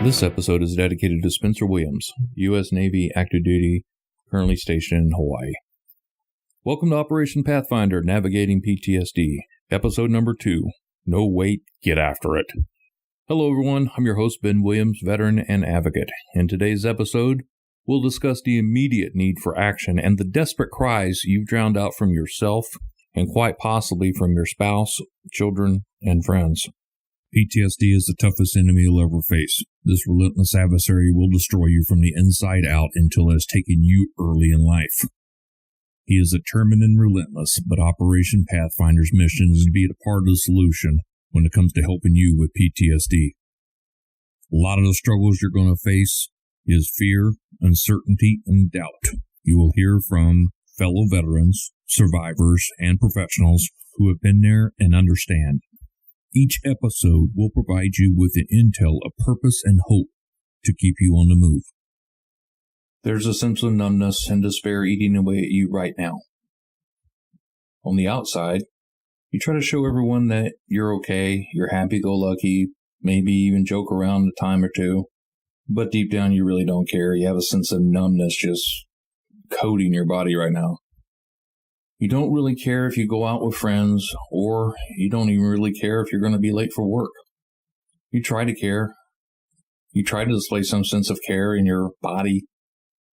This episode is dedicated to Spencer Williams, U.S. Navy active duty, currently stationed in Hawaii. Welcome to Operation Pathfinder, Navigating PTSD, episode number 2, No Wait, Get After It. Hello everyone, I'm your host Ben Williams, veteran and advocate. In today's episode, we'll discuss the immediate need for action and the desperate cries you've drowned out from yourself and quite possibly from your spouse, children, and friends. PTSD is the toughest enemy you'll ever face. This relentless adversary will destroy you from the inside out until it has taken you early in life. He is determined and relentless, but Operation Pathfinder's mission is to be a part of the solution when it comes to helping you with PTSD. A lot of the struggles you're going to face is fear, uncertainty, and doubt. You will hear from fellow veterans, survivors, and professionals who have been there and understand. Each episode will provide you with an intel of purpose and hope to keep you on the move. There's a sense of numbness and despair eating away at you right now. On the outside, you try to show everyone that you're okay, you're happy-go-lucky, maybe even joke around a time or two, but deep down you really don't care. You have a sense of numbness just coating your body right now. You don't really care if you go out with friends, or you don't even really care if you're going to be late for work. You try to care. You try to display some sense of care in your body,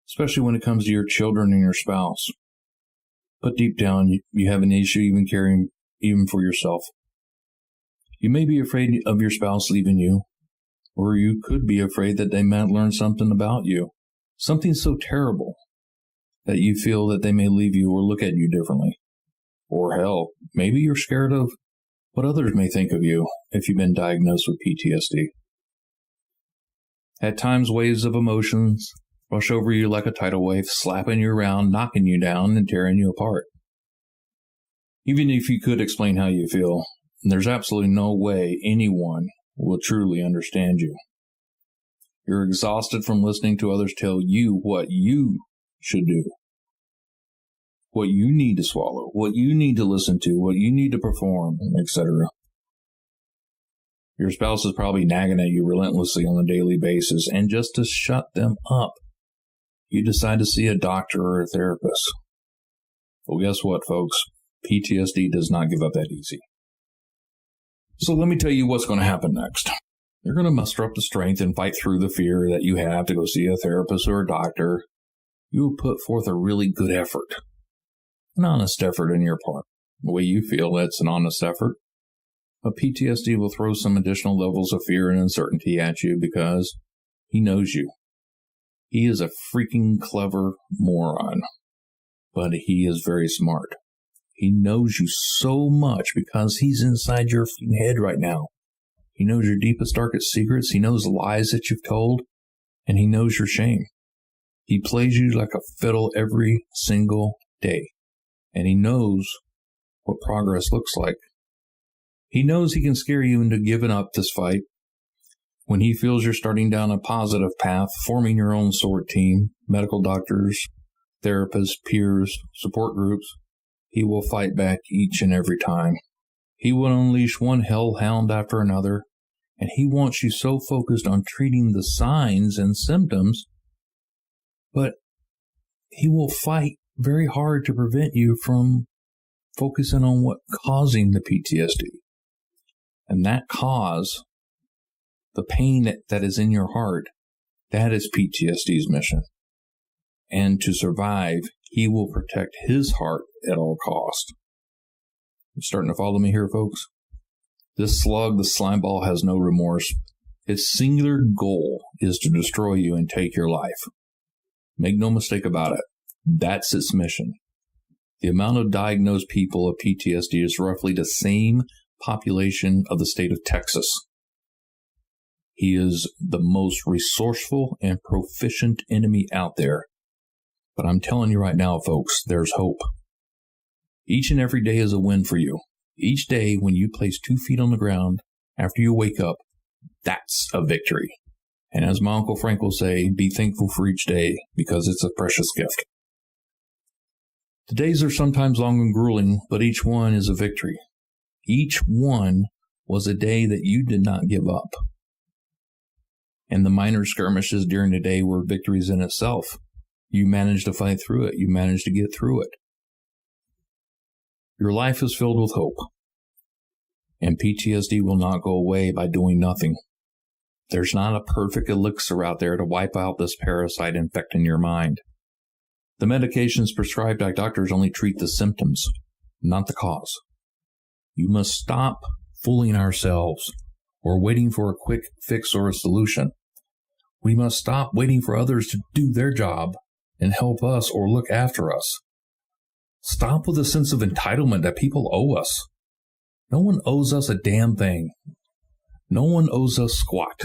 especially when it comes to your children and your spouse. But deep down, you have an issue even caring even for yourself. You may be afraid of your spouse leaving you, or you could be afraid that they might learn something about you, something so terrible that you feel that they may leave you or look at you differently. Or hell, maybe you're scared of what others may think of you if you've been diagnosed with PTSD. At times, waves of emotions rush over you like a tidal wave, slapping you around, knocking you down, and tearing you apart. Even if you could explain how you feel, there's absolutely no way anyone will truly understand you. You're exhausted from listening to others tell you what you should do, what you need to swallow, what you need to listen to, what you need to perform, etc. Your spouse is probably nagging at you relentlessly on a daily basis, and just to shut them up, you decide to see a doctor or a therapist. Well, guess what, folks? PTSD does not give up that easy. So let me tell you what's going to happen next. You're going to muster up the strength and fight through the fear that you have to go see a therapist or a doctor. You will put forth a really good effort, an honest effort on your part. The way you feel, that's an honest effort. But PTSD will throw some additional levels of fear and uncertainty at you because he knows you. He is a freaking clever moron, but he is very smart. He knows you so much because he's inside your head right now. He knows your deepest, darkest secrets. He knows the lies that you've told, and he knows your shame. He plays you like a fiddle every single day, and he knows what progress looks like. He knows he can scare you into giving up this fight. When he feels you're starting down a positive path, forming your own SWORD team, medical doctors, therapists, peers, support groups, he will fight back each and every time. He will unleash one hellhound after another, and he wants you so focused on treating the signs and symptoms, but he will fight very hard to prevent you from focusing on what's causing the PTSD. And that cause, the pain that is in your heart, that is PTSD's mission. And to survive, he will protect his heart at all cost. You starting to follow me here, folks? This slug, the slime ball, has no remorse. Its singular goal is to destroy you and take your life. Make no mistake about it. That's its mission. The amount of diagnosed people of PTSD is roughly the same population of the state of Texas. He is the most resourceful and proficient enemy out there. But I'm telling you right now, folks, there's hope. Each and every day is a win for you. Each day when you place 2 feet on the ground after you wake up, that's a victory. And as my Uncle Frank will say, be thankful for each day because it's a precious gift. The days are sometimes long and grueling, but each one is a victory. Each one was a day that you did not give up. And the minor skirmishes during the day were victories in itself. You managed to fight through it. You managed to get through it. Your life is filled with hope. And PTSD will not go away by doing nothing. There's not a perfect elixir out there to wipe out this parasite infecting your mind. The medications prescribed by doctors only treat the symptoms, not the cause. You must stop fooling ourselves or waiting for a quick fix or a solution. We must stop waiting for others to do their job and help us or look after us. Stop with a sense of entitlement that people owe us. No one owes us a damn thing. No one owes us squat.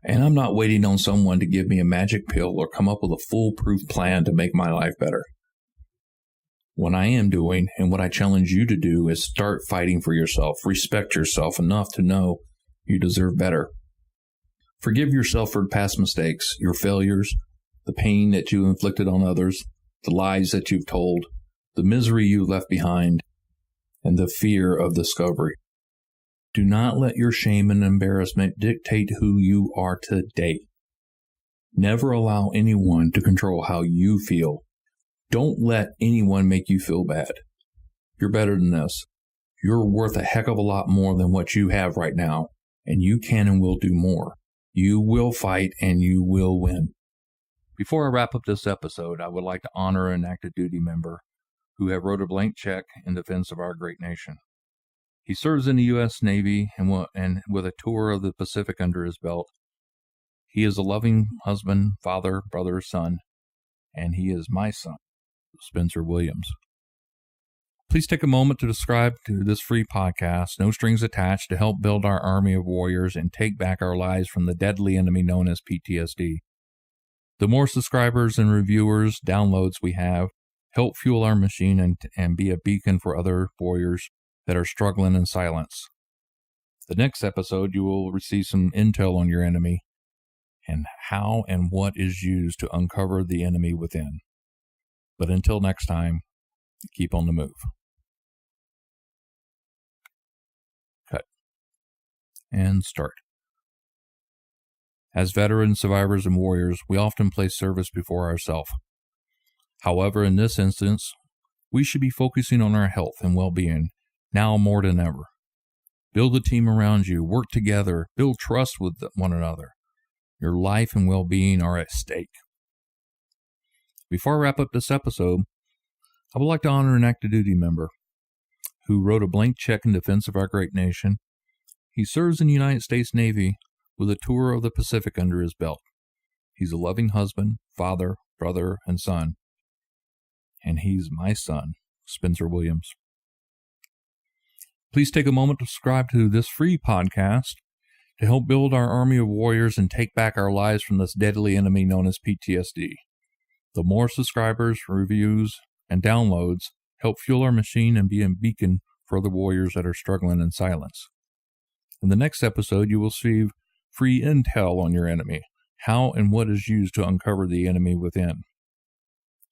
And I'm not waiting on someone to give me a magic pill or come up with a foolproof plan to make my life better. What I am doing, and what I challenge you to do, is start fighting for yourself. Respect yourself enough to know you deserve better. Forgive yourself for past mistakes, your failures, the pain that you inflicted on others, the lies that you've told, the misery you left behind, and the fear of discovery. Do not let your shame and embarrassment dictate who you are today. Never allow anyone to control how you feel. Don't let anyone make you feel bad. You're better than this. You're worth a heck of a lot more than what you have right now, and you can and will do more. You will fight and you will win. Before I wrap up this episode, I would like to honor an active duty member who have wrote a blank check in defense of our great nation. He serves in the U.S. Navy and with a tour of the Pacific under his belt. He is a loving husband, father, brother, son, and he is my son, Spencer Williams. Please take a moment to subscribe to this free podcast, no strings attached, to help build our army of warriors and take back our lives from the deadly enemy known as PTSD. The more subscribers and reviewers, downloads we have, help fuel our machine and be a beacon for other warriors that are struggling in silence. The next episode, you will receive some intel on your enemy and how and what is used to uncover the enemy within. But until next time, keep on the move. Cut. And start. As veteran survivors and warriors, we often place service before ourselves. However, in this instance, we should be focusing on our health and well-being now more than ever. Build a team around you, work together, build trust with one another. Your life and well-being are at stake. Before I wrap up this episode, I would like to honor an active duty member who wrote a blank check in defense of our great nation. He serves in the United States Navy with a tour of the Pacific under his belt. He's a loving husband, father, brother, and son. And he's my son, Spencer Williams. Please take a moment to subscribe to this free podcast to help build our army of warriors and take back our lives from this deadly enemy known as PTSD. The more subscribers, reviews, and downloads help fuel our machine and be a beacon for other warriors that are struggling in silence. In the next episode, you will receive free intel on your enemy, how and what is used to uncover the enemy within.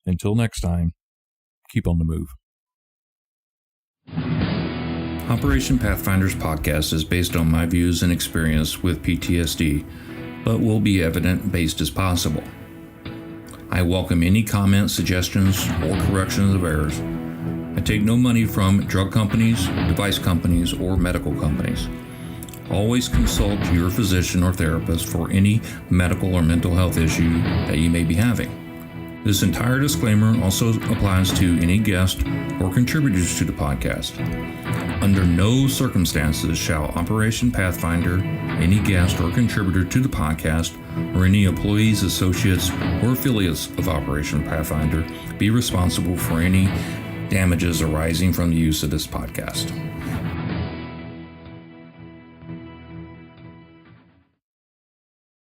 Until next time, keep on the move. Operation Pathfinder's podcast is based on my views and experience with PTSD, but will be evidence-based as possible. I welcome any comments, suggestions, or corrections of errors. I take no money from drug companies, device companies, or medical companies. Always consult your physician or therapist for any medical or mental health issue that you may be having. This entire disclaimer also applies to any guest or contributors to the podcast. Under no circumstances shall Operation Pathfinder, any guest or contributor to the podcast, or any employees, associates, or affiliates of Operation Pathfinder be responsible for any damages arising from the use of this podcast.